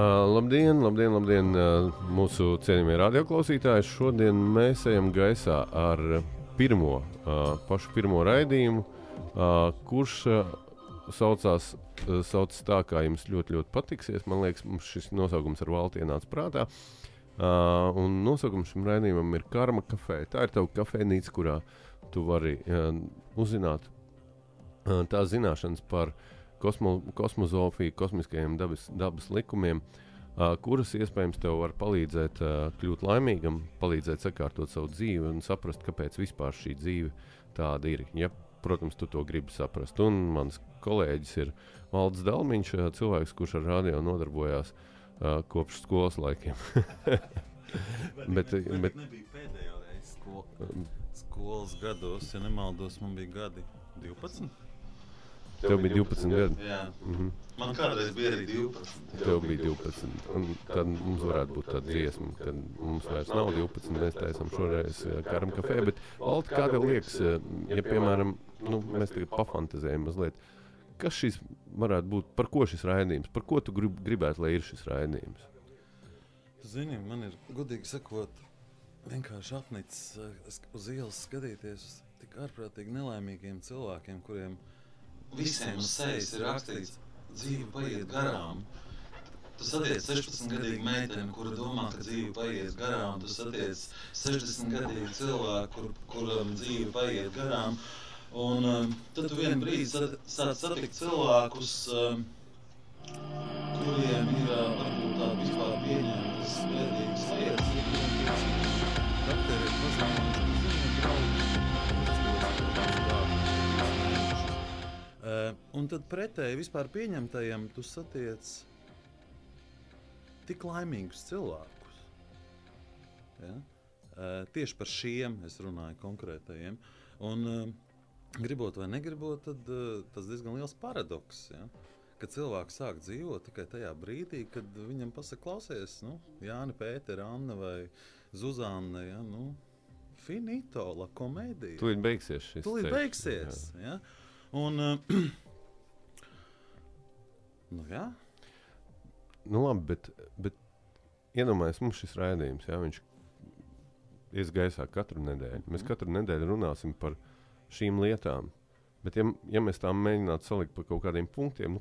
Labdien, mūsu cienījamie radioklausītāji. Šodien mēs ejam gaisā ar pašu pirmo raidījumu, kurš saucas tā, kā jums ļoti patiksies. Man liekas, mums šis nosaukums ar valti ienāca prātā. Un nosaukums šim raidījumam ir Karma kafē. Tā ir tava kafejnīca, kurā tu vari uzzināt tās zināšanas par kosmozofiju, kosmiskajiem dabas likumiem, kuras iespējams tev var palīdzēt kļūt laimīgam, palīdzēt sakārtot savu dzīvi un saprast, kāpēc vispār šī dzīve tāda ir. Ja, protams, tu to gribi saprast. Un mans kolēģis ir Valdis Dalmiņš, cilvēks, kurš ar radio nodarbojās kopš skolas laikiem. bet nebija pēdējā reize skolas gados, ja nemaldos, man bija gadi 12. Tev bija 12 gadi? Jā. Man kādreiz bija arī 12. Tev bija 12. Un tad mums varētu būt tāda dziesma, kad mums vairs nav 12. Mēs taisām šoreiz Karma kafē. Bet, Valti, kā tev liekas, ja, piemēram, mēs tagad pafantazējam mazliet, kas šis varētu būt, par ko šis raidījums, par ko tu gribētu, lai ir šis raidījums? Tu zini, man ir, godīgi sakot, vienkārši apnicis uz ielas skatīties uz tik ārprātīgi nelaimīgiem cilvēkiem, kuriem visiem uz sejas ir rakstīts, dzīve paiet garām. Tu satiec 16-gadīgu meiteni, kura domā, ka dzīve paiet garām. Tu satiec 60-gadīgu cilvēku, kuram dzīve paiet garām. Un tad tu vienu brīdi sāc satikt cilvēkus, kuriem ir varbūt tāda vispār pieņemtas vērtīgas lietas. Dakteri ir un tad pretēji vispār pieņemtajiem tu satiec tik laimīgus cilvēkus. Ja? Tieši par šiem es runāju konkrētajiem. Un gribot vai negribot, tad tas diezgan liels paradoks. Ja? Kad cilvēks sāk dzīvot tikai tajā brīdī, kad viņam pasaka, klausies, Jāni, Pēteri, Anna vai Zuzanne, ja? Finito, la komēdija. Tūlīt beigsies šis. Tūlīt beigsies, ja? Un, jā. Labi, bet iedomājies, mums šis raidījums, jā, viņš ies gaisā katru nedēļu. Mēs katru nedēļu runāsim par šīm lietām, bet ja mēs tām mēģinātu salikt par kaut kādiem punktiem,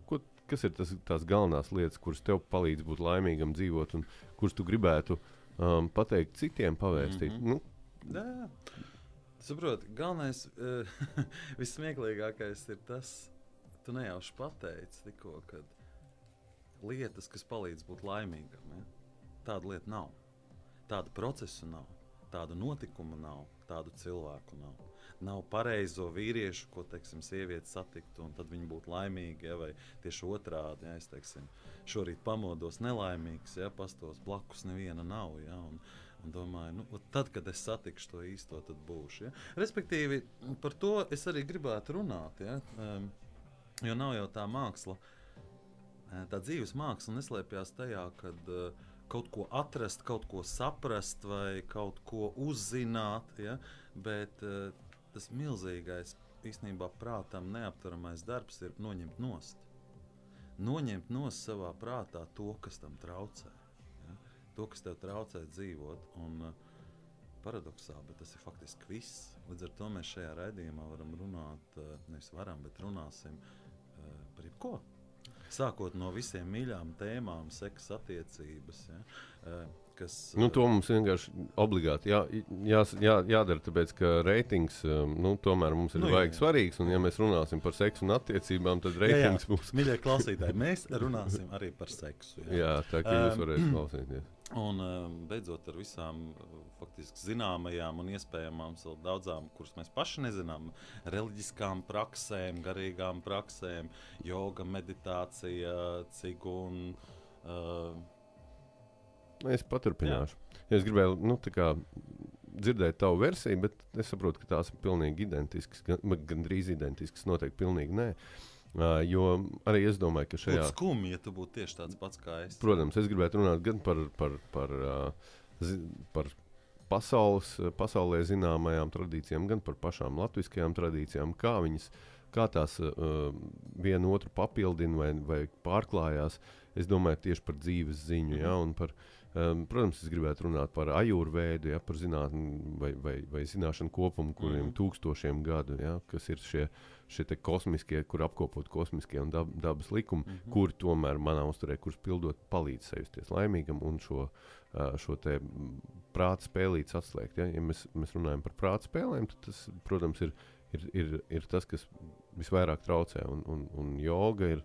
kas ir tās galvenās lietas, kuras tev palīdz būt laimīgam dzīvot un kuras tu gribētu pateikt citiem, pavēstīt? Jā. Saproti, galvenais, vissmieklīgākais ir tas, tu nejauši pateici tikko, kad lietas, kas palīdz būt laimīgam, ja? Tāda lieta nav. Tāda procesa nav, tādu notikumu nav, tādu cilvēku nav. Nav pareizo vīriešu, ko, teiksim, sievieti satiktu, un tad viņi būtu laimīgi, ja? Vai tieši otrādi, ja? Es, teiksim, šorīt pamodos nelaimīgs, ja? Pastos blakus neviena nav, ja? Un domāju, tad, kad es satikšu to īsto, tad būšu. Ja? Respektīvi, par to es arī gribētu runāt, ja? Jo nav jau tā māksla, tā dzīves māksla neslēpjas tajā, kad kaut ko atrast, kaut ko saprast vai kaut ko uzzināt, ja? Bet tas milzīgais, īstenībā prātam neaptveramais darbs ir noņemt nost. Noņemt nost savā prātā to, kas tam traucē. To, kas tev traucē dzīvot, un paradoksāli, bet tas ir faktiski viss. Līdz ar to mēs šajā raidījumā varam runāt, nevis varam, bet runāsim par jebko. Sākot no visiem mīļām tēmām, seksa attiecības, ja, kas... To mums vienkārši obligāti jādara, tāpēc, ka reitings, tomēr mums ir vajag svarīgs, un ja mēs runāsim par seksu un attiecībām, tad reitings būs... Mīļie klausītāji, mēs runāsim arī par seksu. Ja. Jā, tā kā jūs varēs klausīties. Un beidzot ar visām faktiski zināmajām un iespējamām daudzām, kuras mēs paši nezinām, reliģiskām praksēm, garīgām praksēm, joga, meditācija, cigun. Es paturpināšu. Es gribēju dzirdēt tavu versiju, bet es saprotu, ka tās ir pilnīgi identiskas, gandrīz identiskas, noteikti pilnīgi nē. Jo arī es domāju, ka šajā... Būtu skumji, ja tu būtu tieši tāds pats kā es. Protams, es gribētu runāt gan par pasaulē zināmajām tradīcijām, gan par pašām latviskajām tradīcijām, kā tās vienu otru papildina vai pārklājās, es domāju tieši par dzīves ziņu, ja, un par, protams, es gribētu runāt par ajurvēdu, ja, par zinātni vai zināšanu kopumu, kuriem tūkstošiem gadu, ja, kas ir šie te kosmiskie, kur apkopot kosmiskie un dabas likumi, kur tomēr manā uzturē, kurus pildot palīdz sajusties laimīgam un šo te prāta spēlītes atslēgt. Ja, ja mēs runājam par prāta spēlēm, tad tas, protams, ir tas, kas visvairāk traucē, un joga ir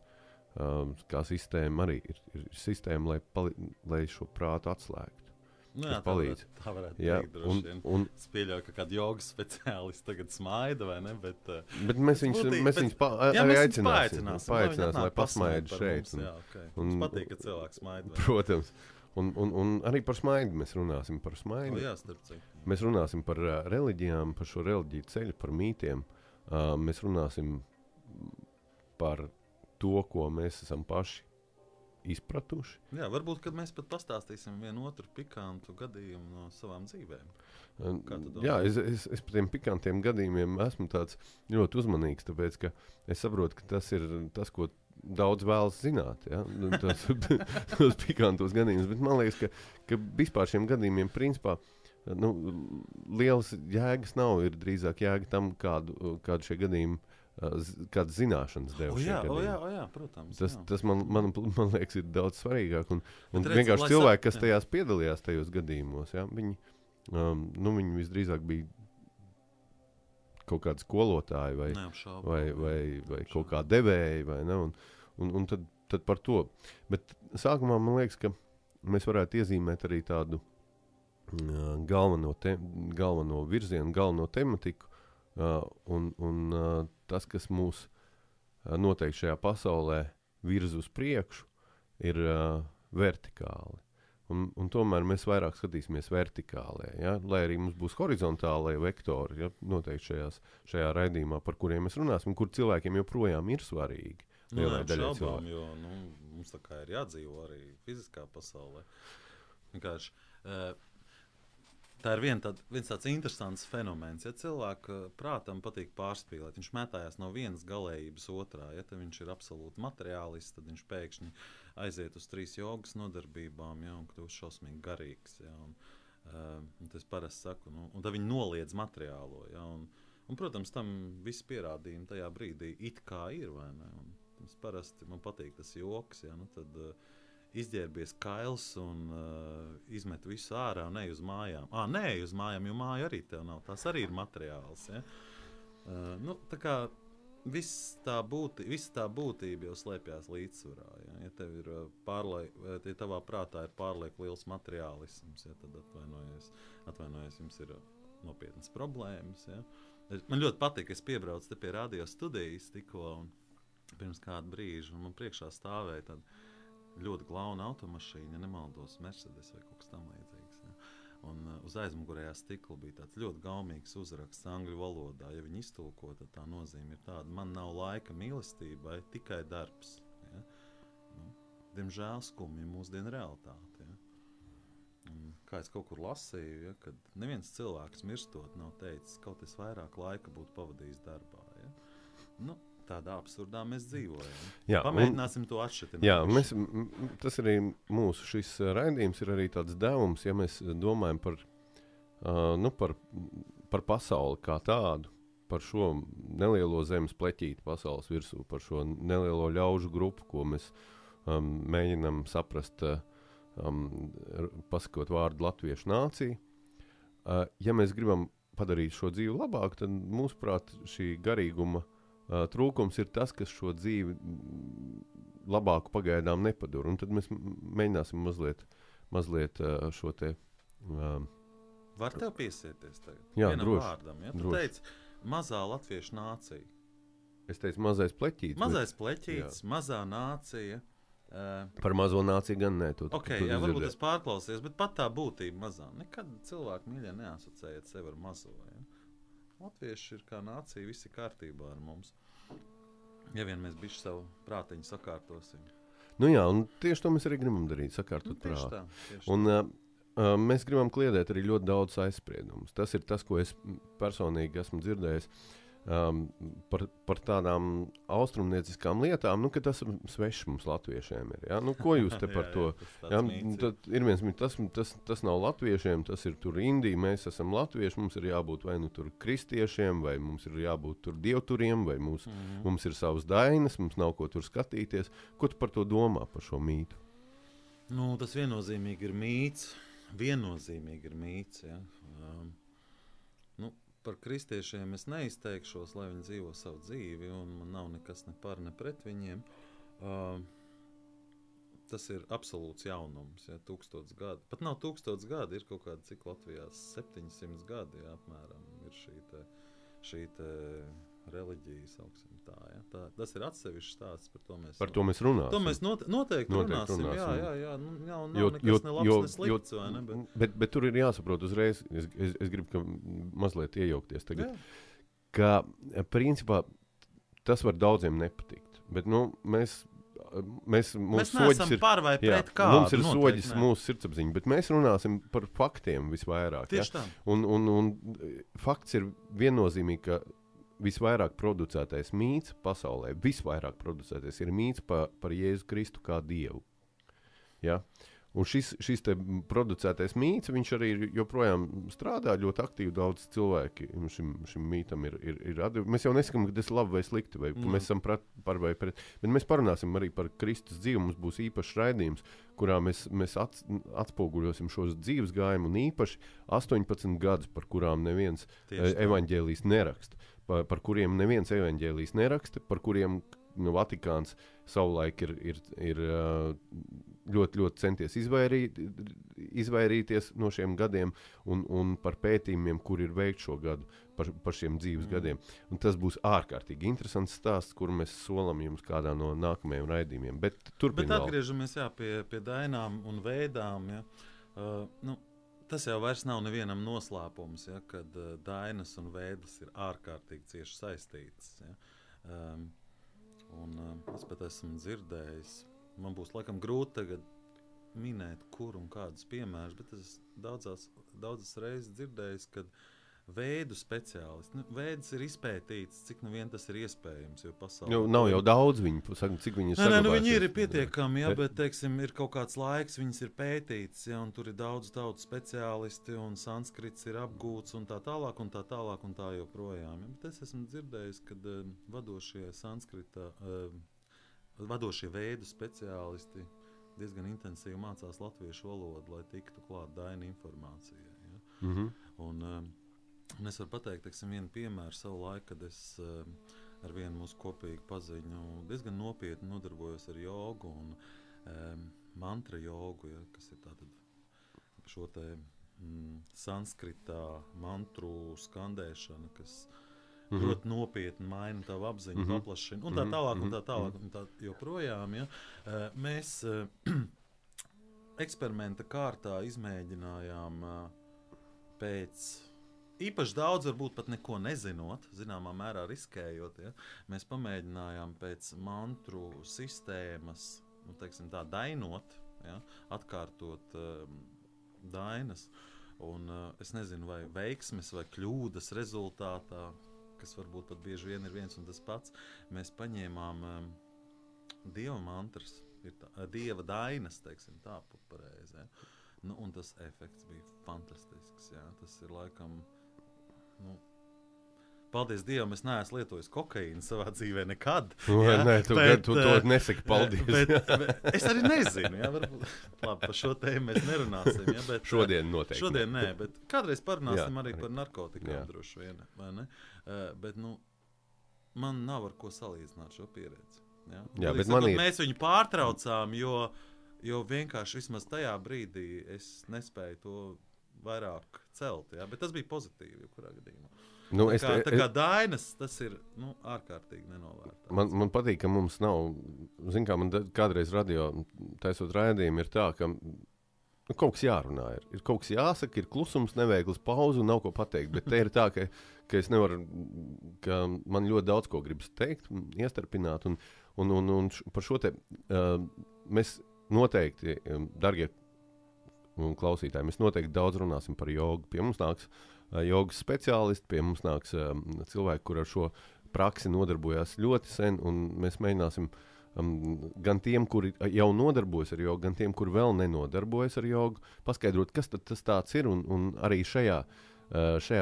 kā sistēma arī ir sistēma, lai šo prātu atslēgtu. Nu jā, tā varētu teikt droši vien. Es pieļauju, ka kāda jogas speciālisti tagad smaida, vai ne? Bet mēs viņus arī aicināsim, lai pasmaida šeit. Jā, okay. Mums patīk, ka cilvēks smaida. Protams. Un arī par smaidu mēs runāsim par smaidu. Jā, starp citu. Mēs runāsim par reliģijām, par šo reliģiju ceļu, par mītiem. Mēs runāsim par to, ko mēs esam paši izpratuši. Jā, varbūt, kad mēs pat pastāstīsim vienu otru pikantu gadījumu no savām dzīvēm. Jā, es par tiem pikantiem gadījumiem esmu tāds ļoti uzmanīgs, tāpēc, ka es saprotu, ka tas ir tas, ko daudz vēlas zināt, ja? Tos pikantos gadījumus, bet man liekas, ka vispār šiem gadījumiem principā lielas jēgas nav, ir drīzāk jēga tam, kādu šie gadījumi kādas zināšanas deva šie gadījumi. Jā, protams. Tas man liekas, ir daudz svarīgāk. Un vienkārši cilvēki, kas tajās piedalījās tajos gadījumos, ja, viņi visdrīzāk bija kaut kādi skolotāji vai kaut kā devēji, vai ne? Un tad par to. Bet sākumā man liekas, ka mēs varētu iezīmēt arī tādu galveno virzienu, galveno tematiku, un tas, kas mūs noteikti šajā pasaulē virz uz priekšu, ir vertikāli. Un tomēr mēs vairāk skatīsimies vertikālē, ja? Lai arī mums būs horizontālai vektori, ja? Noteikti šajā raidījumā, par kuriem mēs runāsim, kur cilvēkiem joprojām ir svarīgi. Šaubām, jo mums tā kā ir jādzīvo arī fiziskā pasaulē. Vienkārši tā ir viens tāds interesants fenomens. Ja cilvēka prātam patīk pārspīlēt, viņš mētājās no vienas galējības otrā. Ja viņš ir absolūti materiālists, tad viņš pēkšņi aiziet uz 3 jogas nodarbībām, ja, un kļūst šausmīgi garīgs. Ja, un tas parasti saku, un tad viņi noliedz materiālo. Ja, un, protams, tam viss pierādījumi tajā brīdī it kā ir, vai ne? Un tas parasti man patīk tas joks, ja, tad izģērbies kails un izmet visu ārā un ej uz mājām. Nē, uz mājām, jo māja arī tev nav. Tās arī ir materiāls. Ja? Tā kā visa tā būtība jau slēpjās līdzsvarā. Ja, ja tev ir ja tavā prātā ir pārlieku liels materiālisms, ja, tad atvainojies, jums ir nopietnas problēmas. Ja. Man ļoti patīk, es piebraucu te pie radio studijas tikko un pirms kādu brīžu, un man priekšā stāvēja tāda ļoti glauna automašīna, ja nemaldos, Mercedes vai kaut kas tam līdzīgs. Ja. Un uz aizmugurējā stikla bija tāds ļoti gaumīgs uzraksts angļu valodā. Ja viņi iztulko, tad tā nozīme ir tāda: man nav laika mīlestībai, tikai darbs. Ja. Diemžēl skumja mūsdienu realitāte. Ja. Kā es kaut kur lasīju, ja, kad neviens cilvēks mirstot nav teicis, kaut es vairāk laika būtu pavadījis darbā. Ja. Tādā absurdā mēs dzīvojam. Jā, pamēģināsim to atšķirt. Jā, tas arī mūsu šis raidījums ir arī tāds devums, ja mēs domājam par pasauli kā tādu, par šo nelielo zemes pleķīti pasaules virsū, par šo nelielo ļaužu grupu, ko mēs mēģinam saprast, pasakot vārdu latviešu nācija. Ja mēs gribam padarīt šo dzīvi labāku, tad mūsuprāt šī garīguma trūkums ir tas, kas šo dzīvi labāku pagaidām nepadara. Un tad mēs mēģināsim mazliet šo te... Var tev piesieties tagad? Jā, vienam vārdam. Ja? Tu teici, mazā latviešu nācija. Es teicu, mazais pleķītis. Mazais pleķītis, mazā nācija. Par mazo nāciju gan nē. Varbūt es pārklausies, bet pat tā būtība mazā. Nekad cilvēki mīļie neasociējiet sevi ar mazo. Ja? Latvieši ir kā nācija, visi kārtībā ar mums. Ja vien mēs bišķi savu prātiņu sakārtosim. Jā, un tieši to mēs arī gribam darīt, sakārtot prātu. Un mēs gribam kliedēt arī ļoti daudz aizspriedumus. Tas ir tas, ko es personīgi esmu dzirdējis par tādām austrumnieciskām lietām, ka tas svešs mums latviešiem ir. Ja? Ko jūs te par to? Ja? Tad ir viens, tas nav latviešiem, tas ir tur Indija, mēs esam latvieši, mums ir jābūt vai nu tur kristiešiem, vai mums ir jābūt tur dievturiem, vai mums ir savas dainas, mums nav ko tur skatīties. Ko tu par to domā, par šo mītu? Tas viennozīmīgi ir mīts. Ja? Par kristiešiem es neizteikšos, lai viņi dzīvo savu dzīvi, un man nav nekas ne par, ne pret viņiem. Tas ir absolūts jaunums, ja, 1000 gadu. Pat nav 1000 gadi, ir kaut kādi, cik Latvijā 700 gadi, ja, apmēram, ir šī reliģija, sauksim tā, ja. Tas ir atsevišķs stāsts, par to mēs runāsim. To mēs noteikti runāsim. Jā. Nav nekas ne labs, ne slikts, vai ne? Bet tur ir jāsaprot uzreiz, es gribu mazliet iejaukties tagad, ka principā tas var daudziem nepatikt, bet mēs neesam par vai pret kādu. Mums ir soģis mūsu sirdsapziņa, bet mēs runāsim par faktiem visvairāk. Tieši tā. Un fakts ir viennozīmīgi, ka visvairāk producētais mīts pasaulē, ir mīts par Jēzu Kristu kā Dievu. Ja? Un šis te producētais mīts, viņš arī joprojām strādā ļoti aktīvi, daudz cilvēki šim mītam ir mēs jau nesakām, ka tas ir labi vai slikti, vai ka mēs esam par vai pret, bet mēs parunāsim arī par Kristus dzīvi, mums būs īpašs raidījums, kurā mēs atspoguļosim šos dzīves gājumu, un īpaši 18 gadus, par kurām neviens evaņģēlijs neraksta, par kuriem neviens evaņģēlijs neraksta, par kuriem Vatikāns savulaik ir ļoti, ļoti centies izvairīties no šiem gadiem un par pētījumiem, kur ir veikt šo gadu par šiem dzīves gadiem. Un tas būs ārkārtīgi interesants stāsts, kur mēs solam jums kādā no nākamajiem raidījumiem. Bet atgriežamies pie dainām un veidām. Ja. Tas jau vairs nav nevienam noslēpums, ja, kad dainas un veidas ir ārkārtīgi cieši saistītas. Ja. Es pat esmu dzirdējis, man būs laikam grūti tagad minēt, kur un kādus piemērus, bet es daudzas reizes dzirdējis, kad veidu speciālisti, veids ir izpētīts, cik nu vien tas ir iespējams, jo pasaulē... Nav jau daudz viņu, cik viņi ir saglabājušies. Viņi ir pietiekami, ja, bet, teiksim, ir kaut kāds laiks, viņas ir pētīts, ja, un tur ir daudz speciālisti, un sanskrits ir apgūts, un tā tālāk, un tā joprojām. Ja. Bet es esmu dzirdējis, kad vadošie veidu speciālisti diezgan intensīvi mācās latviešu valodu, lai tiktu klāt daina informācijai. Ja. Un es varu pateikt, vienu piemēru savu laiku, kad es ar vienu mūsu kopīgu paziņu diezgan nopietni nodarbojos ar jogu un mantra jogu, ja, kas ir tātad šo te sanskritā mantru skandēšana, kas ļoti nopietni maina tavu apziņu, paplašina, un tā tālāk, un tā joprojām. Ja. Mēs eksperimenta kārtā izmēģinājām pēc īpaši daudz, varbūt pat neko nezinot, zināmā mērā riskējot, ja, mēs pamēģinājām pēc mantru sistēmas, tā dainot, ja, atkārtot dainas, un es nezinu, vai veiksmes vai kļūdas rezultātā, kas varbūt pat bieži vien ir viens un tas pats, mēs paņēmām dieva mantras, dieva dainas, tā pareizi, ja. Un tas efekts bija fantastisks, jā, tas ir laikam, paldies Dievam, es neesmu lietojis kokaīnu savā dzīvē nekad. Nē, tu to nesaki, paldies. Bet es arī nezinu, jā, varbūt, labi, par šo tēmu mēs nerunāsim, jā, bet... Šodien noteikti. Šodien nē, bet kādreiz parunāsim arī par narkotikām droši vien, vai ne? Bet, man nav ar ko salīdzināt šo pieredzi, jā. Jā, bet man ir... Mēs viņu pārtraucām, jo vienkārši vismaz tajā brīdī es nespēju to vairāk celt, jā, bet tas bija pozitīvi, jebkurā gadījumā. Tā kā dainas, tas ir ārkārtīgi nenovērtēts. Man patīk, ka mums nav, man kādreiz radio taisot raidījumu ir tā, ka kaut kas jārunā ir kaut kas jāsaka, ir klusums, neveikls pauze un nav ko pateikt, bet te ir tā, ka es nevaru, ka man ļoti daudz ko gribas teikt, iestarpināt, un par šo te mēs noteikti, dargie klausītāji, mēs noteikti daudz runāsim par jogu. Pie mums nāks jogas speciālisti, pie mums nāks cilvēki, kur ar šo praksi nodarbojās ļoti sen, un mēs mēģināsim gan tiem, kuri jau nodarbojas ar jogu, gan tiem, kuri vēl nenodarbojas ar jogu, paskaidrot, kas tad tas tāds ir, un arī šajā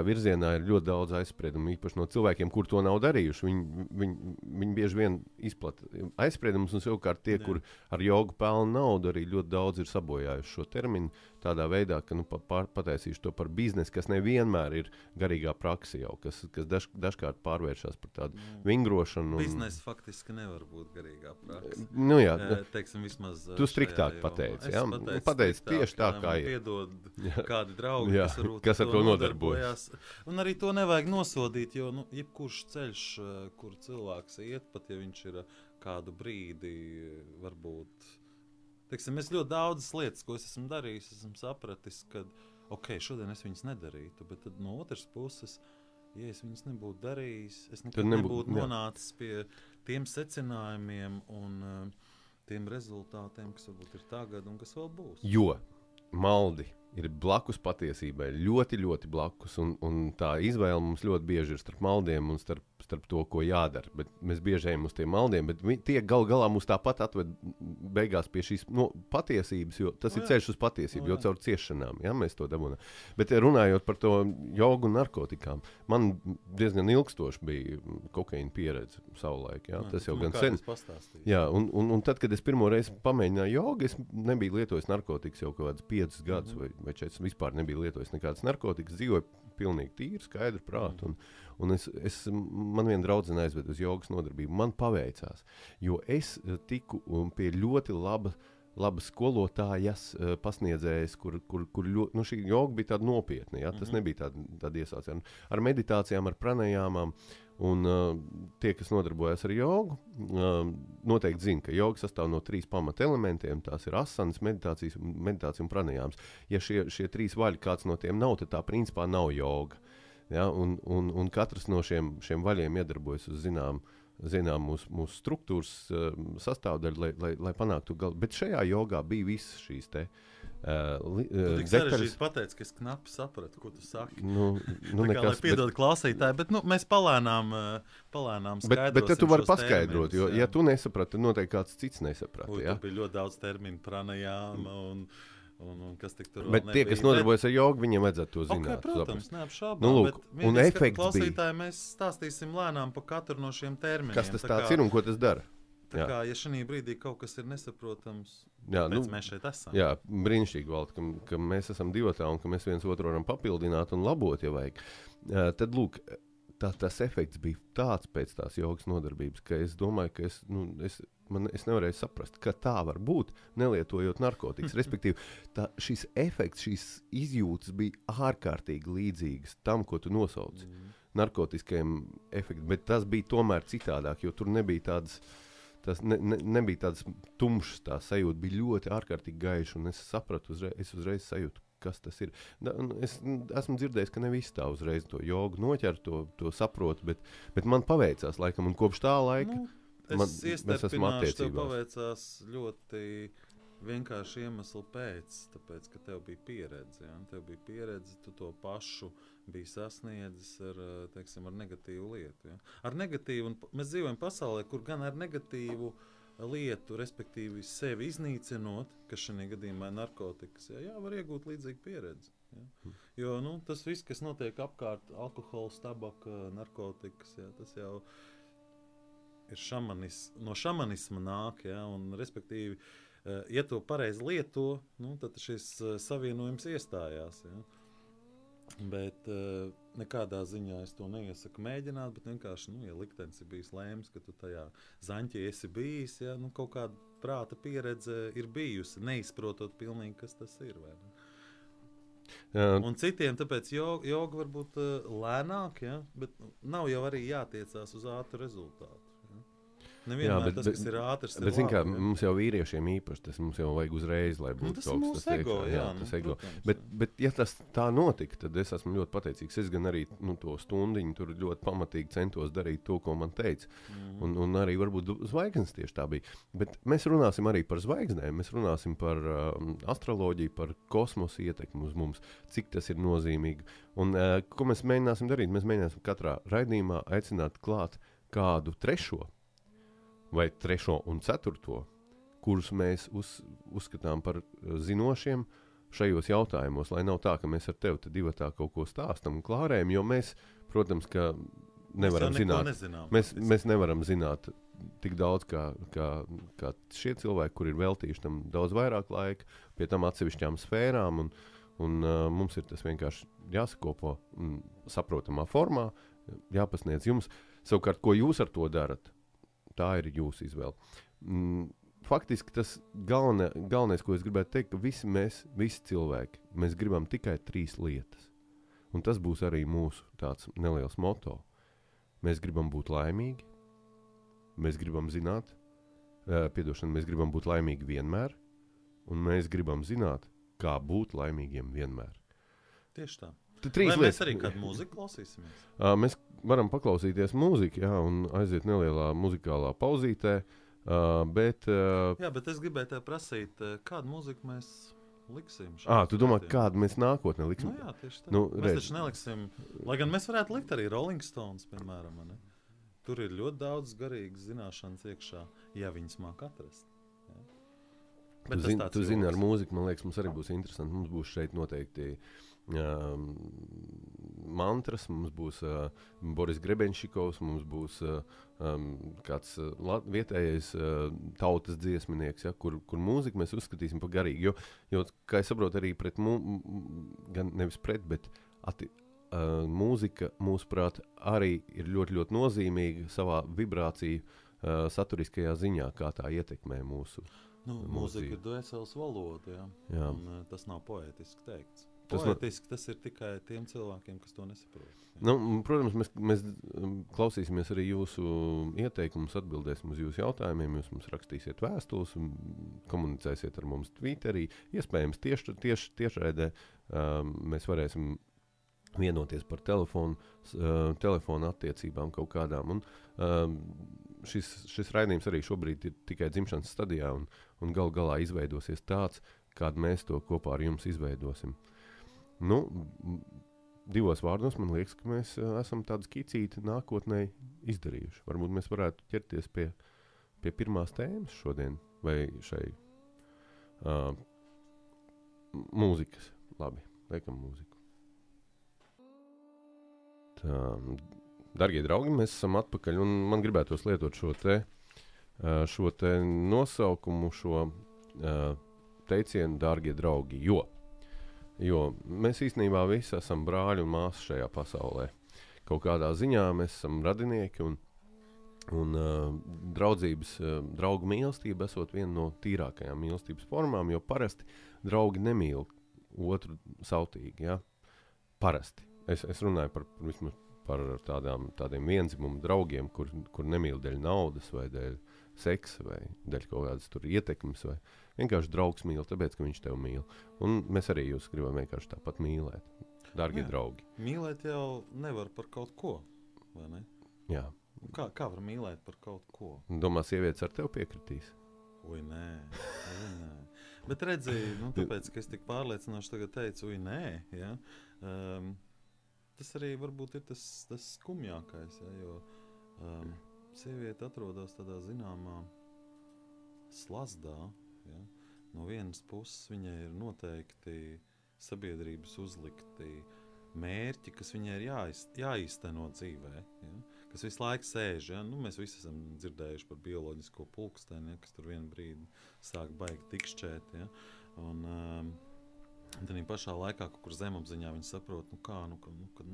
virzienā ir ļoti daudz aizspriedumu, īpaši no cilvēkiem, kur to nav darījuši. Viņi bieži vien izplata aizspriedumus, un savukārt tie, kur ar jogu pelna naudu, arī ļoti daudz ir sabojājuši šo terminu tādā veidā, ka pataisīšu to par biznesu, kas nevienmēr ir garīgā praksa jau, kas dažkārt pārvēršas par tādu vingrošanu. Biznesa faktiski nevar būt garīgā praksa. Nu jā, teiksim, vismaz tu striktāk pateici. Jā, pateici tieši tā, kā ir. Piedod kādi draugi, kas ar to nodarbojas. Un arī to nevajag nosodīt, jo jebkurš ceļš, kur cilvēks iet, pat ja viņš ir kādu brīdi, varbūt... Teiksim, es ļoti daudzas lietas, ko es esmu darījis, esmu sapratis, ka, šodien es viņas nedarītu, bet tad no otras puses, ja es viņas nebūtu darījis, es nekad nebūtu nonācis pie tiem secinājumiem un tiem rezultātiem, kas varbūt ir tagad un kas vēl būs. Jo maldi ir blakus patiesībai, ļoti, ļoti blakus, un tā izvēle mums ļoti bieži ir starp maldiem un starp to, ko jādara. Bet mēs bieži ejam uz tiem maldiem, bet tie galā mūs tāpat atved beigās pie šīs patiesības, jo tas ir ceļš uz patiesību, jo caur ciešanām, mēs to dabūnām. Bet runājot par to jogu un narkotikām, man diezgan ilgstoši bija kokaīna pieredze savulaik, tas jau gan sen. Jā, un tad, kad es pirmo reizi pamēģināju jogu, es nebiju lietojis narkotikas jau kaut kādus 5 gadus vai 4, vispār nebiju lietojis nekādas narkotikas, dzīvoju pilnīgi tīri, skaidru prātu. Un man viena draudzene aizved uz jogas nodarbību. Man paveicās, jo es tiku pie ļoti labas skolotājas pasniedzējas, kur šī joga bija tāda nopietna. Tas nebija tāda iesācēna. Ar meditācijām, ar pranajāmām. Un tie, kas nodarbojas ar jogu, noteikti zina, ka joga sastāv no 3 pamatelementiem. Tās ir asanas, meditācija un pranajāms. Ja šie 3 vaļi kāds no tiem nav, tad tā principā nav joga. Ja? Un katrs no šiem vaļiem iedarbojas uz zinām mūsu struktūras sastāvdaļu, lai panāktu galu. Bet šajā jogā bija visas šīs te tik sarežģīti pateic, ka es knapi sapratu, ko tu saki. Lai piedod klausītāji, bet mēs palēnām skaidrosim. Bet tu vari paskaidrot, jo ja tu nesaprati, tad noteikti kāds cits nesaprati. Tur bija ļoti daudz terminu pranajāma un kas tik tur bet tie, kas nodarbojas ar jogu, viņiem vajadzētu to zināt. Protams, neapšaubām. Un efekts klausītāji, mēs stāstīsim lēnām par katru no šiem terminiem. Kas tas tāds ir un ko tas dara? Tā kā, ja šī brīdī kaut kas ir nesaprotams, tāpēc mēs šeit esam. Jā, brīnišķīgi, Valdi, ka mēs esam divatā un ka mēs viens otru varam papildināt un labot, ja vajag. Tad, lūk, tas efekts bija tāds pēc tās jogas nodarbības, ka es domāju, ka es nevarēju saprast, ka tā var būt, nelietojot narkotikas. Respektīvi, šis efekts, šīs izjūtas bija ārkārtīgi līdzīgas tam, ko tu nosauci. Narkotiskajiem efektam, bet tas bija tomēr citādāk, jo tur nebija tādas... Tas nebija tāds tumšs, tā sajūta bija ļoti ārkārtīgi gaiša, un es sapratu, es uzreiz sajūtu, kas tas ir. Es esmu dzirdējis, ka ne visi tā uzreiz to jogu noķer, to saprot, bet man paveicās laikam, un kopš tā laika mēs esam attiecībās. Tev paveicās ļoti vienkārši iemeslu pēc, tāpēc, ka tev bija pieredze. Ja? Tev bija pieredze, tu to pašu bija sasniedzis ar negatīvu lietu. Ja? Ar negatīvu, un mēs dzīvojam pasaulē, kur gan ar negatīvu lietu, respektīvi sevi iznīcinot, kas šajā gadījumā ir narkotikas, var iegūt līdzīgu pieredzi. Ja? Jo tas viss, kas notiek apkārt, alkohols, tabaka, narkotikas, tas jau ir no šamanisma nāk, un respektīvi, ja to pareizi lieto, tad šis savienojums iestājās. Ja? Bet nekādā ziņā es to neiesaku mēģināt, bet vienkārši, ja liktenis ir bijis lēms, ka tu tajā zaņķī esi bijis, kaut kāda prāta pieredze ir bijusi, neizprotot pilnīgi, kas tas ir. Vai ne? Un citiem, tāpēc joga var būt lēnāk, bet nav jau arī jātiecās uz ātru rezultātu. Nevienmēr tas, kas ir ātrs, ir bet, kā, labi. mums jau vīriešiem īpaši tas mums jau vajag uzreiz, lai būtu tas mūsu ego, tas ego. Protams, bet, ja tas tā notika, tad es esmu ļoti pateicīgs. Es gan arī to stundiņu tur ļoti pamatīgi centos darīt to, ko man teica. Un arī varbūt zvaigznes tieši tā bija. Bet mēs runāsim arī par zvaigznēm, mēs runāsim par astroloģiju, par kosmosa ietekmi uz mums, cik tas ir nozīmīgi. Un ko mēs mēģināsim darīt? Mēs mēģināsim katrā raidījumā aicināt klāt kādu trešo vai trešo un ceturto, kurus mēs uzskatām par zinošiem šajos jautājumos, lai nav tā, ka mēs ar tevi divatā kaut ko stāstam un klārējam, jo mēs, protams, ka nevaram zināt. Mēs nevaram zināt tik daudz, kā šie cilvēki, kuri ir veltījuši tam daudz vairāk laika, pie tam atsevišķām sfērām, un mums ir tas vienkārši jāsakopo saprotamā formā, jāpasniedz jums. Savukārt, ko jūs ar to darat? Tā ir jūsu izvēle. Faktiski tas galvenais, ko es gribētu teikt, ka visi cilvēki, mēs gribam tikai 3 lietas. Un tas būs arī mūsu tāds neliels moto. Mēs gribam būt laimīgi, mēs gribam zināt, mēs gribam būt laimīgi vienmēr, un mēs gribam zināt, kā būt laimīgiem vienmēr. Tieši tā. Vai mēs arī kādu mūziku klausīsimies? Mēs varam paklausīties mūziku, jā, un aiziet nelielā muzikālā pauzītē, bet... Jā, bet es gribēju tev prasīt, kādu mūziku mēs liksim? Tu domā, kādu mēs nākotnē liksim? Jā, tieši tā. Mēs taču neliksim, lai gan mēs varētu likt arī Rolling Stones, piemēram, ne? Tur ir ļoti daudz garīgas zināšanas iekšā, ja viņas māk atrast. Tu zini, ar mūziku, man liekas, mums arī būs interesanti. Mums būs šeit noteikti mantras, mums būs Boris Grebenščikovs, mums būs kāds vietējais tautas dziesminieks, ja, kur mūziku mēs uzskatīsim par garīgu. Jo, kā es saprotu, arī gan nevis pret, bet mūzika, mūsuprāt, arī ir ļoti, ļoti nozīmīga savā vibrāciju saturiskajā ziņā, kā tā ietekmē mūsu. Mūzika ir dvēseles valoda, jā. Un tas nav poētiski teikts. Poētiski tas ir tikai tiem cilvēkiem, kas to nesaprot. Protams, mēs klausīsimies arī jūsu ieteikumus, atbildēsim uz jūsu jautājumiem, jūs mums rakstīsiet vēstules, komunicēsiet ar mums Twitterī, iespējams tiešraidē mēs varēsim vienoties par telefonu attiecībām kaut kādām. Un šis raidījums arī šobrīd ir tikai dzimšanas stadijā un galā izveidosies tāds, kādu mēs to kopā ar jums izveidosim. 2 vārdos man liekas, ka mēs esam tādu skicīti nākotnē izdarījuši. Varbūt mēs varētu ķerties pie pirmās tēmas šodien vai šai mūzikas. Labi, liekam mūziku. Tā, dargie draugi, mēs esam atpakaļ un man gribētos lietot šo te nosaukumu, šo teicienu, dārgie draugi, jo mēs īstenībā visi esam brāļi un māsas šajā pasaulē. Kaut kādā ziņā mēs esam radinieki un draugu mīlestība esot viena no tīrākajām mīlestības formām, jo parasti draugi nemīl otru sautīgi, ja? Parasti. Es runāju par tādiem vienzimumu draugiem, kur nemīl dēļ naudas vai dēļ seksa vai dēļ kaut kādas tur ietekmes vai vienkārši draugs mīl, tāpēc, ka viņš tev mīl. Un mēs arī jūs gribam vienkārši tāpat mīlēt, dārgie draugi. Mīlēt jau nevar par kaut ko, vai ne? Jā. Kā var mīlēt par kaut ko? Domā, sievietes ar tev piekritīs? Nē. Bet redzi, tāpēc, ka es tik pārliecinoši tagad teicu, nē, ja? Tas arī varbūt ir tas skumjākais, ja? Jo sieviete atrodas tādā zināmā slazdā. Ja? No vienas puses viņai ir noteikti sabiedrības uzlikti mērķi, kas viņai ir jāīsteno dzīvē, ja? Kas visu laiku sēž. Ja? Mēs visi esam dzirdējuši par bioloģisko pulksteni, ja? Kas tur vienu brīdi sāk baigi tikšķēt. Ja? Un tad pašā laikā, kur zemapziņā viņi saprot, ka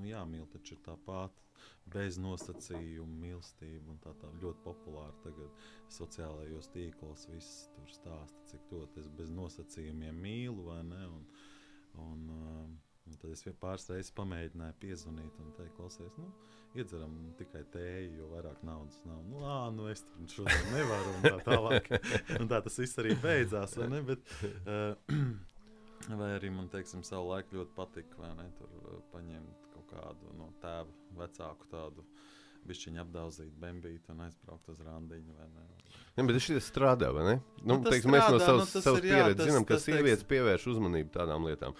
jāmīl, taču ir tāpat bez nosacījumu mīlestību un tā ļoti populāri tagad sociālajos tīklos viss tur stāsta, cik ļoti es bez nosacījumiem mīlu, vai ne? Un Un tad es pāris reizes pamēģināju piezvanīt un teikt, klausies, nu, iedzeram tikai tēju, jo vairāk naudas nav. Nu, es šodien nevaru un tā tālāk. Un tā tas viss arī beidzās, vai ne? Bet, vai arī man, teiksim, savu laiku ļoti patika, vai ne, tur paņemt kaut kādu no tēva vecāku tādu bišķiņu apdaudzīt bembītu un aizbraukt uz randiņu, vai ne? Ja, bet šis strādā, vai ne? Nu, tas teiksim, mēs no strādā, savas pieredzes zinām, ka tas, sievietes pievērš uzmanību tādām lietām.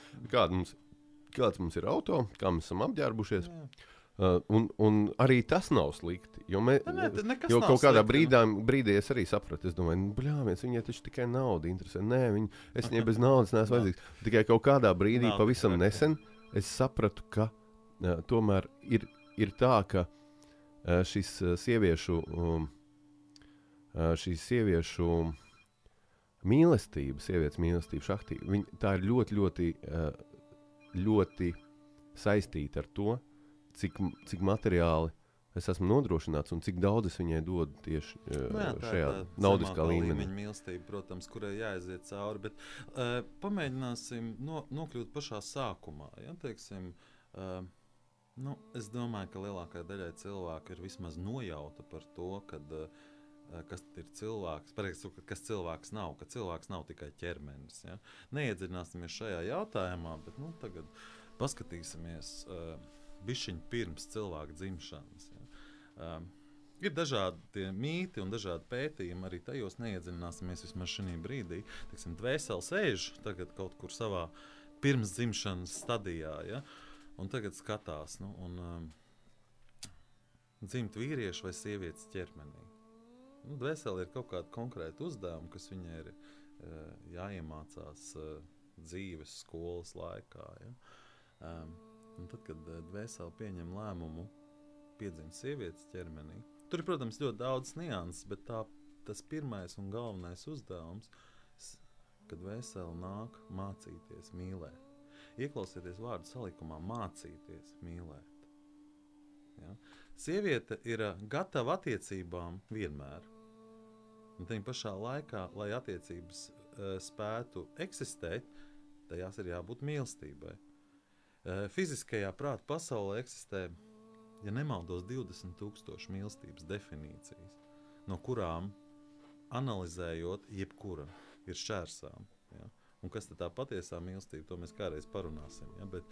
Kāds mums ir auto, kā mēs esam apģērbušies. Un arī tas nav slikti. Jo kaut kādā brīdī es arī sapratu, es domāju, viņai taču tikai nauda interesē. Nē, es viņai bez naudas neesmu vajadzīgs. Tikai kaut kādā brīdī, pavisam nesen, es sapratu, ka tomēr ir tā, ka šīs sieviešu mīlestība, sievietes mīlestība šahtī, tā ir ļoti, ļoti, ļoti saistīta ar to, cik materiāli es esmu nodrošināts un cik daudz es viņai dodu tieši šajā naudiskā līmenī. Viņa mīlestība, protams, kurai jāaiziet cauri, bet pamēģināsim nokļūt pašā sākumā. Ja, teiksim, es domāju, ka lielākajai daļai cilvēku ir vismaz nojauta par to, kas ir cilvēks, kas cilvēks nav, ka cilvēks nav tikai ķermenis. Ja? Neiedziļināsimies šajā jautājumā, bet tagad paskatīsimies bišķiņ pirms cilvēka dzimšanas. Ja? Ir dažādi mīti un dažādi pētījumi, arī tajos neiedziļināsimies vismaz šajā brīdī. Teiksim, dvēsele sēž tagad kaut kur savā pirms dzimšanas stadijā, ja? Un tagad skatās, dzimt vīriešu vai sievietes ķermenī. Dvēsele ir kaut kāda konkrēta uzdevuma, kas viņai ir jāiemācās dzīves skolas laikā. Ja? Un tad, kad dvēsele pieņem lēmumu piedzimt sievietes ķermenī, tur ir, protams, ļoti daudz nianses, bet tas pirmais un galvenais uzdevums, kad dvēsele nāk mācīties mīlēt. Ieklausieties vārdu salikumā mācīties mīlēt. Ja? Sieviete ir gatava attiecībām vienmēr. Un tajā pašā laikā, lai attiecības spētu eksistēt, tajās ir jābūt mīlestībai. Fiziskajā prāta pasaulē eksistē, ja nemaldos, 20,000 mīlestības definīcijas, no kurām analizējot jebkura ir šķērsām. Ja? Un kas tad tā patiesā mīlestība, to mēs kādreiz parunāsim. Ja? Bet,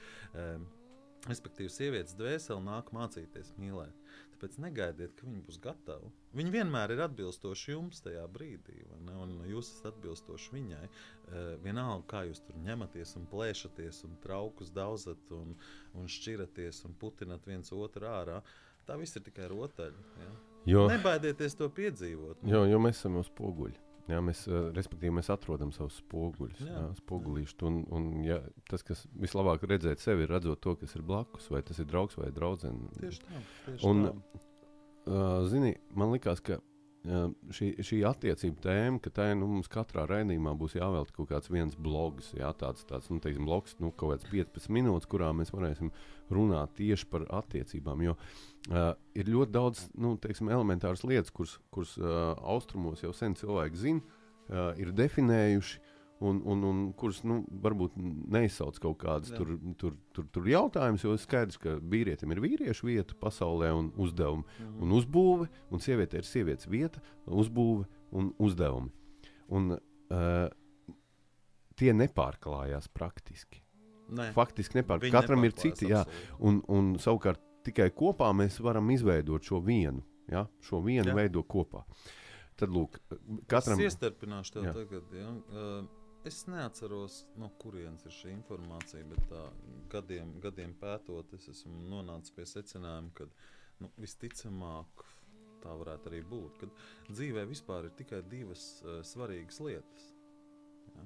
respektīvi, sievietes dvēsele nāk mācīties mīlēt. Tāpēc negaidiet, ka viņi būs gatavi. Viņi vienmēr ir atbilstoši jums tajā brīdī, vai ne? Un jūs esat atbilstoši viņai. Vienalga, kā jūs tur ņematies un plēšaties un traukus daudzat un šķiraties un putinat viens otru ārā. Tā viss ir tikai rotaļi. Ja? Nebaidieties to piedzīvot. Jo mēs esam uz spoguļi. Jā, mēs atrodam savus spoguļus, spogulīšus. Un tas, kas vislabāk redzēt sevi, ir redzot to, kas ir blakus, vai tas ir draugs vai draudzene. Tieši tā. Zini, man likās, ka šī attiecība tēma, ka tā mums katrā raidījumā būs jāvelta kaut kāds viens blogs, tāds teiksim, blogs, kaut kāds 15 minūtes, kurā mēs varēsim runāt tieši par attiecībām, jo ir ļoti daudz, teiksim, elementāras lietas, kuras austrumos jau sen cilvēki zina, ir definējuši, un kuras, varbūt neizsauc kaut kādas tur jautājumus, jo skaidrs, ka vīrietim ir vīriešu vieta pasaulē un uzdevumi un uzbūve, un sieviete ir sievietes vieta, uzbūve un uzdevumi. Un tie nepārklājās praktiski. Faktiski nepārklājās. Katram ir citi, un savukārt tikai kopā mēs varam izveidot šo vienu, šo vienu veido kopā. Tad, lūk, katram... Es iestarpināšu tev tagad, es neatceros, no kurienes ir šī informācija, bet gadiem pētot, es esmu nonācis pie secinājuma, ka visticamāk tā varētu arī būt, ka dzīvē vispār ir tikai divas svarīgas lietas. Ja?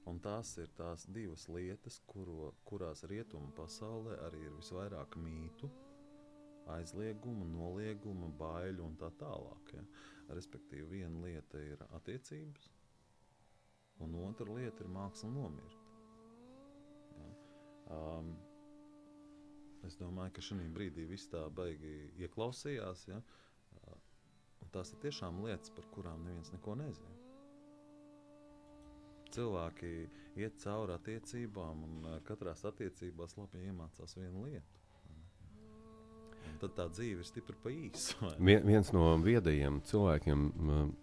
Un tās ir tās divas lietas, kurās rietumu pasaulē arī ir visvairāk mītu, aizlieguma, nolieguma, baiļu un tā tālāk. Ja? Respektīvi, viena lieta ir attiecības, un otra lieta ir māksla nomirt. Ja? Es domāju, ka šajā brīdī viss tā baigi ieklausījās, ja? Un tās ir tiešām lietas, par kurām neviens neko nezina. cilvēki iet cauri attiecībām, un katrās attiecībās labi iemācās vienu lietu. Un tad tā dzīve ir stipri pa īsu. Viens no viedajiem cilvēkiem,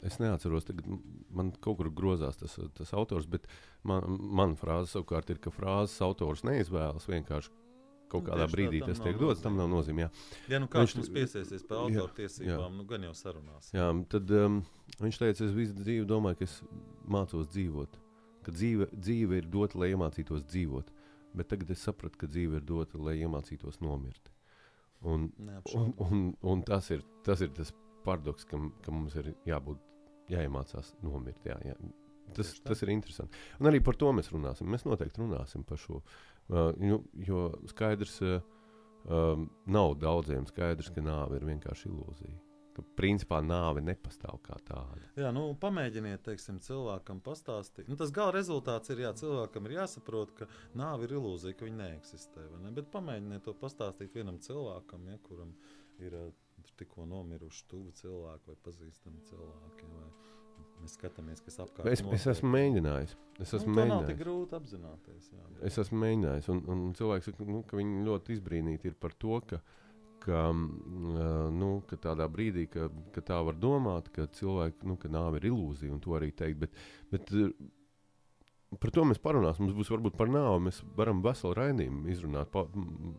es neatceros, tagad man kaut kur grozās tas autors, bet man frāze savukārt ir, ka frāzes autors neizvēlas vienkārši kaut kādā brīdī tas tiek dots, tam nav nozīme. Ja nu kāds mums piesiesies par autoru tiesībām, nu gan jau sarunās. Jā, tad viņš teica, es visu dzīvi domāju, ka es mācos dzīvot, ka dzīve ir dota, lai iemācītos dzīvot, bet tagad es sapratu, ka dzīve ir dota, lai iemācītos nomirt. Un tas ir tas paradoks, ka mums ir jāiemācās nomirt. Jā. Tas ir interesanti. Un arī par to mēs runāsim. Mēs noteikti runāsim par šo. Jo skaidrs, nav daudziem skaidrs, ka nāve ir vienkārši ilūzija. Ka principā nāve nepastāv kā tāda. Jā, nu pamēģiniet, teiksim, cilvēkam pastāstīt. Nu, tas gala rezultāts ir, cilvēkam ir jāsaprot, ka nāve ir ilūzija, ka viņa neeksistē. Vai ne? Bet pamēģiniet to pastāstīt vienam cilvēkam, kuram ir tikko nomiruši tuvi cilvēki vai pazīstami cilvēki. Vai mēs skatāmies, kas apkārt notiek. Es esmu mēģinājis. To nav tik grūti apzināties. Jā, bet... Es esmu mēģinājis. Un cilvēks saka, ka viņi ļoti izbrīnīti ir par to, ka tādā brīdī, ka tā var domāt, ka cilvēki, ka nāve ir ilūzija un to arī teikt, bet par to mēs parunāsim. Mums būs varbūt par nāvi, mēs varam veselu raidījumu izrunāt,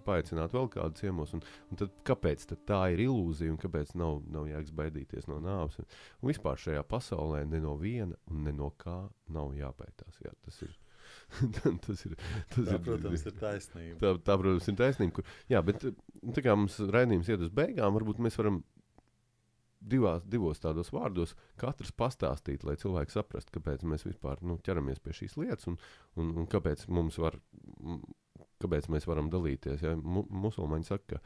paaicināt vēl kādu ciemos, un tad kāpēc tad tā ir ilūzija un kāpēc nav jāiks baidīties no nāves. Un vispār šajā pasaulē ne no viena un ne no kā nav jābaidās. Jā, tas ir. Protams, ir taisnība. Tā, protams, ir taisnība. Jā, bet tā kā mums raidījums iet uz beigām, varbūt mēs varam divos tādos vārdos katrs pastāstīt, lai cilvēki saprast, kāpēc mēs vispār ķeramies pie šīs lietas un kāpēc mēs varam dalīties. Ja? Musulmaņi saka, ka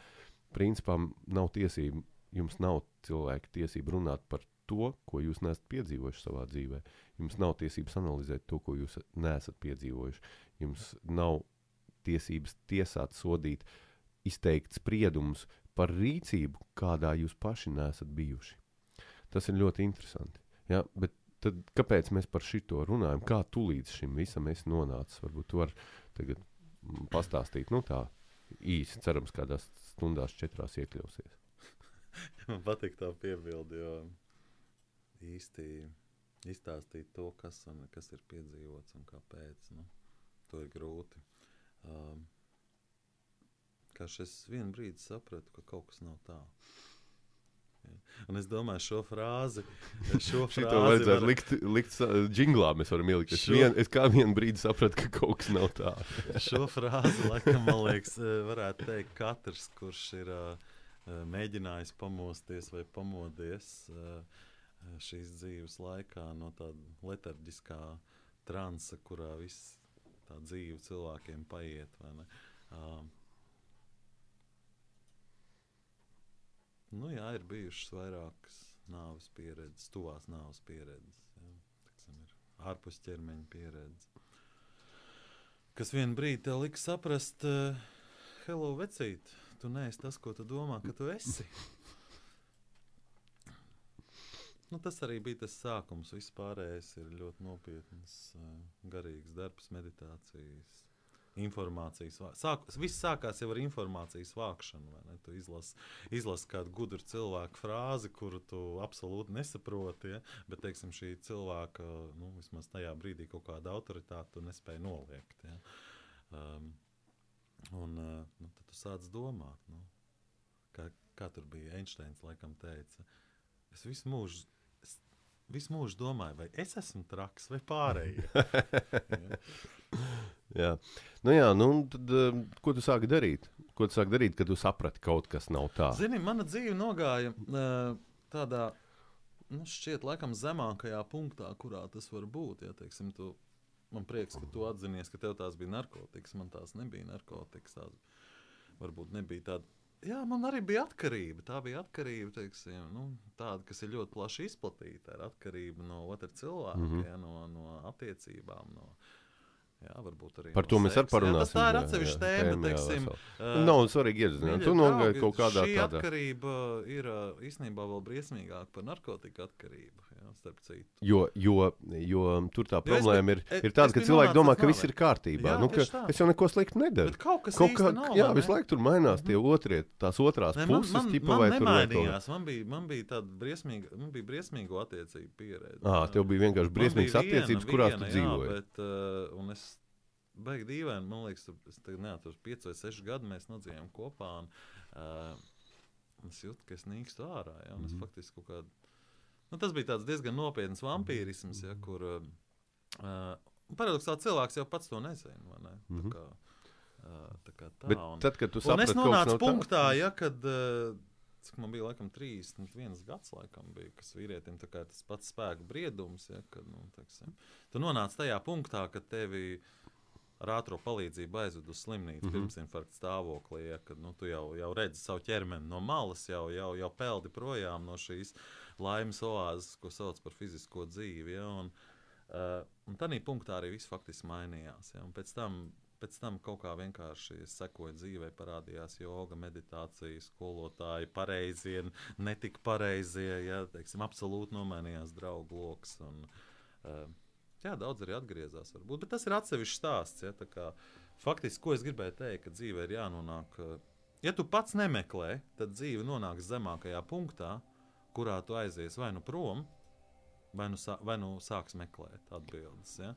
principā nav tiesība, jums nav cilvēka tiesība runāt par to, ko jūs neesat piedzīvojuši savā dzīvē. Jums nav tiesības analizēt to, ko jūs neesat piedzīvojuši. Jums nav tiesības tiesāt, sodīt, izteikt spriedumus par rīcību, kādā jūs paši neesat bijuši. Tas ir ļoti interesanti. Ja? Bet tad kāpēc mēs par šito runājam? Kā tu līdz šim visam esi nonācis? Varbūt tu vari tagad pastāstīt, tā īsi, cerams, kādās stundās 4 iekļausies. Man patīk tā piebildi, jo īsti izstāstīt to, kas ir piedzīvots un kāpēc. To ir grūti. Kā es vienu brīdi sapratu, ka kaut kas nav tā. Ja. Un es domāju, šo frāzi šito vajadzētu likt džinglā, mēs varam ielikt. Es kā vienu brīdi sapratu, ka kaut kas nav tā. Šo frāzi, laikam, man liekas, varētu teikt katrs, kurš ir mēģinājis pamosties vai pamodies šīs dzīves laikā no tāda letarģiskā transa, kurā viss tā dzīve cilvēkiem paiet, vai ne? Jā, ir bijušas vairākas nāves pieredzes, tuvās nāves pieredzes, ja? Ir ārpus ķermeņa pieredze. Kas vienu brīdi tev liks saprast, hello, vecīt, tu neesi tas, ko tu domā, ka tu esi. Tas arī bija tas sākums. Viss pārējais ir ļoti nopietns, garīgs darbs, meditācijas, informācijas vākšana. Viss sākās jau ar informācijas vākšanu. Vai ne? Tu izlasi kādu gudru cilvēku frāzi, kuru tu absolūti nesaproti, ja? Bet, teiksim, šī cilvēka, vismaz tajā brīdī kaut kāda autoritāte tu nespēji noliegt. Ja? Tad tu sāc domāt. Kā tur bija Einsteins, laikam teica, es visu mūžu domāju, vai es esmu traks vai pārējie. Jā. Tad ko tu sāki darīt? Ko tu sāki darīt, kad tu saprati kaut kas nav tā? Zini, mana dzīve nogāja tādā, šķiet, laikam zemākajā punktā, kurā tas var būt. Ja, teiksim, man prieks, ka tu atzinies, ka tev tās bija narkotikas, man tās nebija narkotikas, tās varbūt nebija tāda. Jā, man arī bija atkarība. Tā bija atkarība, teiksim, tāda, kas ir ļoti plaši izplatīta. Ir atkarība no otra cilvēka, ja, no attiecībām. Jā, varbūt arī Par to mēs arī parunāsim. Tā ir atsevišķa tēma, teiksim. Nav svarīgi iezināt. Tu kaut kādā šī tādā. atkarība ir īstenībā vēl briesmīgāka par narkotika atkarību, jā, starp citu. Jo tur tā problēma ir tāda, ka cilvēki domā, ka viss ir kārtībā. Jā, es jau neko sliktu nedaru. Bet kaut kas īsti nav. Jā, visu laiku tur mainās tie tās otrās puses. Man nemainījās. Man bija tāda briesmīga attiecību pieredze. Tev bija vienkārši briesmīgas attiecības, kurās tu dzīvoji. Bet, un es baigi dīvaini, man liekas, es tagad neatceros 5 vai 6 gadu mēs nodzīvojam kopā, un es jūtu, ka es nīkstu ārā, ja, un es faktiski kaut kādu, tas bija tāds diezgan nopietns vampīrisms, ja, kur, paradoksāli cilvēks jau pats to nezina, vai ne, tā kā tā. Bet tad, kad tu saprati, un es nonācu punktā, ja, kad, cik man bija laikam 31 gads laikam bija, kas vīrietim tā kā tas pats spēku briedums, ja, kad, teiksim, tu nonāc tajā punktā, kad tevi ar ātro palīdzību aizved uz slimnīcu pirmsinfarkta stāvoklī, ja, kad tu jau redzi savu ķermeni no malas, jau peldi projām no šīs laimes oāzes, ko sauc par fizisko dzīvi. Ja, un tādā punktā arī viss faktiski mainījās. Ja, un pēc tam kaut kā vienkārši sekoja dzīvē, parādījās joga, meditācija, skolotāji, pareizie, netik pareizie, ja, teiksim, absolūti nomainījās draugu loks. Un, jā, daudz arī atgriezās varbūt, bet tas ir atsevišķs stāsts. Ja, tā kā, faktiski, ko es gribēju teikt, ka dzīve ir jānonāk. Ja tu pats nemeklē, tad dzīve nonāks zemākajā punktā, kurā tu aizies vai nu prom, vai nu sāks meklēt atbildes. Ja.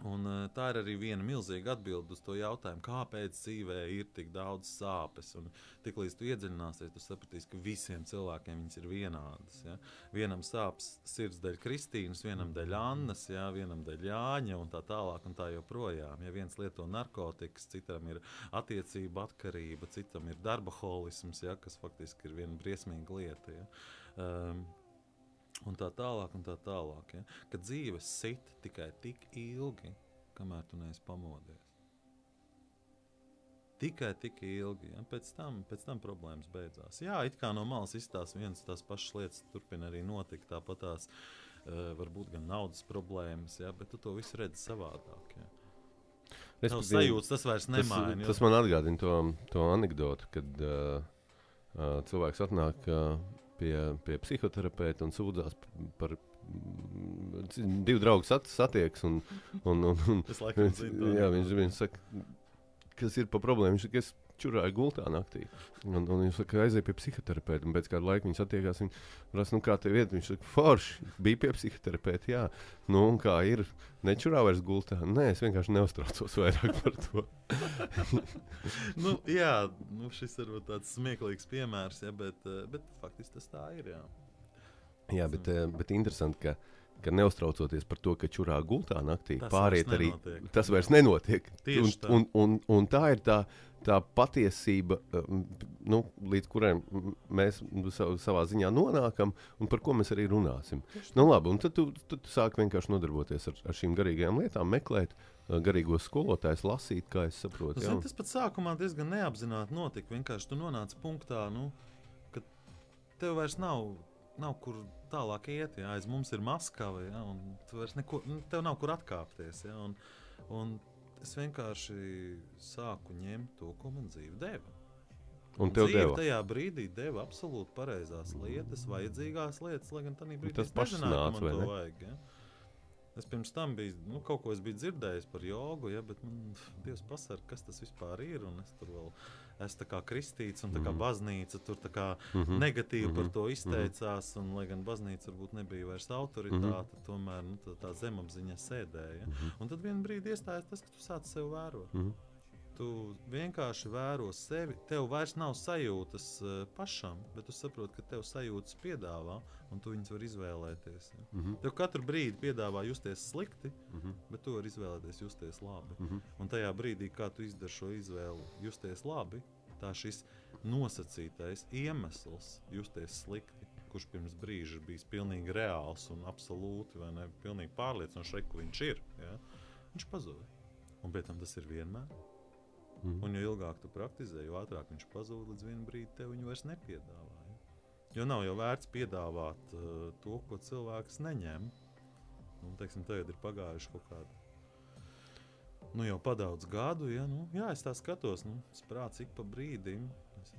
Un tā ir arī viena milzīga atbilde uz to jautājumu, kāpēc dzīvē ir tik daudz sāpes. Un tiklīdz tu iedziļināsies, tu sapratīsi, ka visiem cilvēkiem viņas ir vienādas. Ja? Vienam sāpes sirds dēļ Kristīnas, vienam dēļ Annas, ja? Vienam dēļ Jāņa un tā tālāk un tā joprojām. Ja viens lieto narkotikas, citam ir attiecība atkarība, citam ir darbaholisms, ja? Kas faktiski ir viena briesmīga lieta. Ja? Un tā tālāk. Ja? Kad dzīve sit tikai tik ilgi, kamēr tu neesi pamodies. Tikai tik ilgi. Ja? Pēc tam problēmas beidzās. Jā, it kā no malas izstās vienas tās pašas lietas turpina arī notikt. Tāpat tās varbūt gan naudas problēmas, ja? Bet tu to visu redzi savādāk. Ja? Tavs sajūtas tas vairs nemaina. Tas man atgādina to anekdotu, kad cilvēks atnāk pie psihoterapeita un sūdzās par divu draugu satieks. Viņš saka, kas ir pa problēmu? Viņš saka, es čurāju gultā naktī. Un viņš saka, aiziet pie psihoterapeita. Un pēc kāda laika viņš attiekās, viņa prasa, kā tev iet? Viņš saka, forši, bija pie psihoterapeita, jā. Un kā ir? Nečurā vairs gultā? Nē, es vienkārši neuztraucos vairāk par to. Šis ir tāds smieklīgs piemērs, ja, bet faktiski tas tā ir, jā. Jā, bet interesanti, ka neuztraucoties par to, ka čurā gultā naktī, pāriet arī, tas vairs nenotiek. Un tā ir tā patiesība, līdz kurai mēs savā ziņā nonākam un par ko mēs arī runāsim. Labi, un tad tu sāki vienkārši nodarboties ar šīm garīgajām lietām, meklēt garīgos skolotājus, lasīt, kā es saprotu. Tas pat sākumā diezgan neapzināti notika. Vienkārši tu nonāci punktā, ka tev vairs nav kur tālāk iet. Ja? Aiz mums ir Maskava, ja? Un tu vairs tev nav kur atkāpties. Ja? Un es vienkārši sāku ņemt to, ko man dzīve deva. Un tev dzīve deva? Tajā brīdī deva absolūti pareizās lietas, vajadzīgās lietas, lai gan tādā brīdī tas es nezināju, ka man to ne? vajag. Ja? Es pirms tam biju, kaut ko es biju dzirdējis par jogu, ja? Bet man Dievs pasarg, kas tas vispār ir, un es tur vēl esmu tā kā kristīts, un tā kā baznīca tur tā kā negatīvi par to izteicās, un lai gan baznīca varbūt nebija vairs autoritāte, tomēr tā zemapziņa sēdēja. Un tad vienā brīdī iestājas tas, ka tu sāc sevi vērot. Tu vienkārši vēro sevi, tev vairs nav sajūtas pašam, bet tu saproti, ka tev sajūtas piedāvā, un tu viņas var izvēlēties. Ja? Tev katru brīdi piedāvā justies slikti, bet tu vari izvēlēties justies labi. Un tajā brīdī, kā tu izdari šo izvēli justies labi, tā šis nosacītais iemesls justies slikti, kurš pirms brīža bijis pilnīgi reāls un absolūti, vai ne, pilnīgi pārliecinoši, ka viņš ir, ja? Viņš pazūd. Un pēc tam tas ir vienmēr. Un jo ilgāk tu praktizē, jo ātrāk viņš pazūd, līdz vienu brīdi tev viņu vairs nepiedāvā. Ja? Jo nav jau vērts piedāvāt to, ko cilvēks neņem. Un, teiksim, tagad ir pagājuši kaut kādi nu, jau padaudz gadu, ja, es tā skatos, sprāts ik pa brīdim.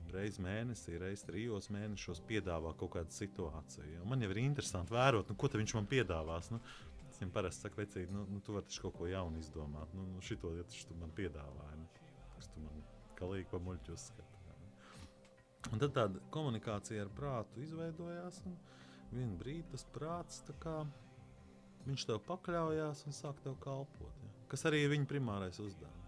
Reiz mēnesī, reiz 3 mēnešos piedāvā kaut kādu situāciju. Ja. Man jau ir interesanti vērot, ko te viņš man piedāvās. Es viņam parasti saku, vecīt, tu vari taču kaut ko jaunu izdomāt. Šito ja tu man piedāvāji. Kas tu man kalīgi pa muļķu uzskati. Un tad tāda komunikācija ar prātu izveidojās. Un vienu brīdi tas prāts, tā kā viņš tev pakļaujās un sāk tev kalpot. Ja. Kas arī ir viņa primārais uzdevums.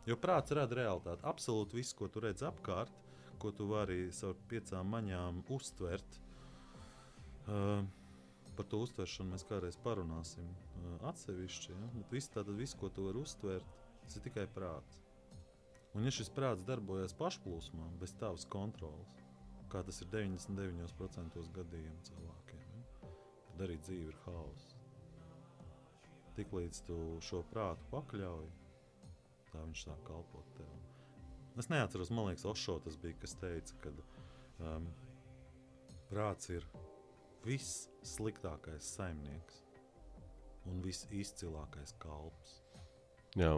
Jo prāts rada realitāti. Absolūti viss, ko tu redz apkārt, ko tu vari caur 5 maņām uztvert. Par to uztveršanu mēs kādreiz parunāsim atsevišķi. Ja? Bet viss, ko tu vari uztvert, tas ir tikai prāts. Un ja šis prāts darbojas pašplūsmā, bez tavas kontrolas, kā tas ir 99% gadījumu cilvēkiem, ja? Tad arī dzīve ir haoss. Tiklīdz tu šo prātu pakļauj, tā viņš sāk kalpot tev. Es neatceros, man liekas, Ošo tas bija, kas teica, ka prāts ir viss sliktākais saimnieks un viss izcilākais kalps. Jā,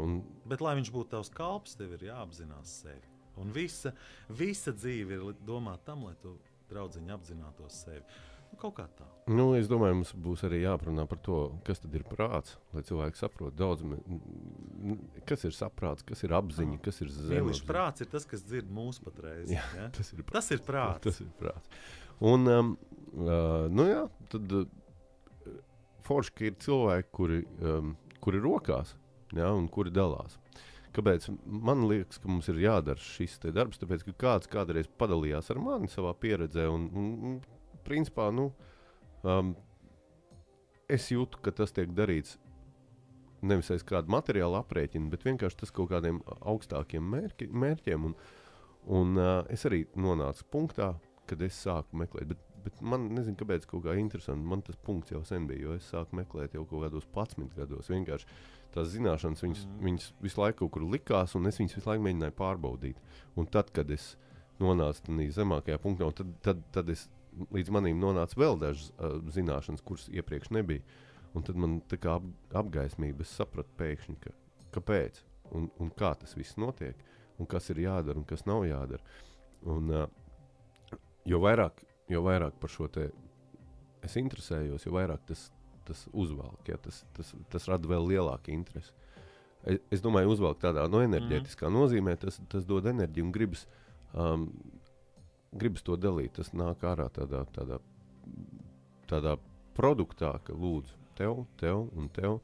Bet, lai viņš būtu tavs kalps, tev ir jāapzinās sevi. Un visa dzīve ir domāta tam, lai tu, draudziņi, apzinātos sevi. Kaut kā tā. Es domāju, mums būs arī jāparunā par to, kas tad ir prāts, lai cilvēki saprot daudz, kas ir saprāts, kas ir apziņa, kas ir zemapziņa. Prāts ir tas, kas dzird mūsu patreiz. Jā, ja? Tas ir prāts. Tas ir prāts. Un, tad forši, ka ir cilvēki, kuri rokās, ja, un kuri dalās. Kāpēc man liekas, ka mums ir jādara šis te darbs? Tāpēc, ka kāds kādreiz padalījās ar mani savā pieredzē un principā, es jūtu, ka tas tiek darīts nevis aiz kādu materiālu aprēķinu, bet vienkārši tas kaut kādiem augstākiem mērķiem. Un es arī nonācu punktā, kad es sāku meklēt. Bet man, nezinu, kāpēc kaut kā interesanti, man tas punkts jau sen bija, jo es sāku meklēt jau kaut kādos 11 gados. Vienkārši tās zināšanas, viņas visu laiku kaut kur likās, un es viņas visu laiku mēģināju pārbaudīt. Un tad, kad es nonācu tādā zemākajā punktā, tad es līdz manim nonāca vēl dažas zināšanas, kuras iepriekš nebija. Un tad man tā kā apgaismība, es sapratu pēkšņi, kāpēc un kā tas viss notiek, un kas ir jādara un kas nav jādara. Un jo vairāk par šo te es interesējos, jo vairāk tas uzvelk, ja, tas rada vēl lielāku interesi. Es domāju, uzvelk tādā enerģētiskā nozīmē, tas dod enerģiju un gribas to dalīt. Tas nāk ārā tādā produktā, ka lūdzu tev un tev.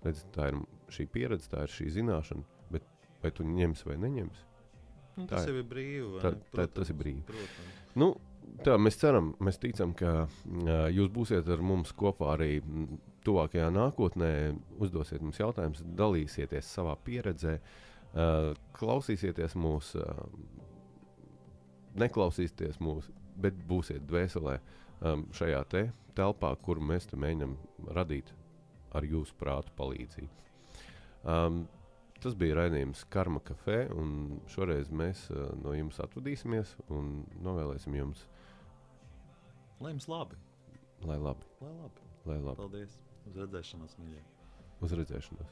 Redz, tā ir šī pieredze, tā ir šī zināšana, bet vai tu ņemsi vai neņemsi? Tas jau ir brīvi. Tas ir brīvi. Tā mēs ceram, mēs ticam, ka jūs būsiet ar mums kopā arī tuvākajā nākotnē, uzdosiet mums jautājumus, dalīsieties savā pieredzē, klausīsieties mūs, neklausīsieties mūs, bet būsiet dvēselē šajā telpā, kuru mēs te mēģinam radīt ar jūsu prātu palīdzību. Tas bija raidījums Karma Café, un šoreiz mēs no jums atvadīsimies un novēlēsim jums. Lai jums labi. Lai labi. Paldies. Uz redzēšanos, mīļie. Uz redzēšanos.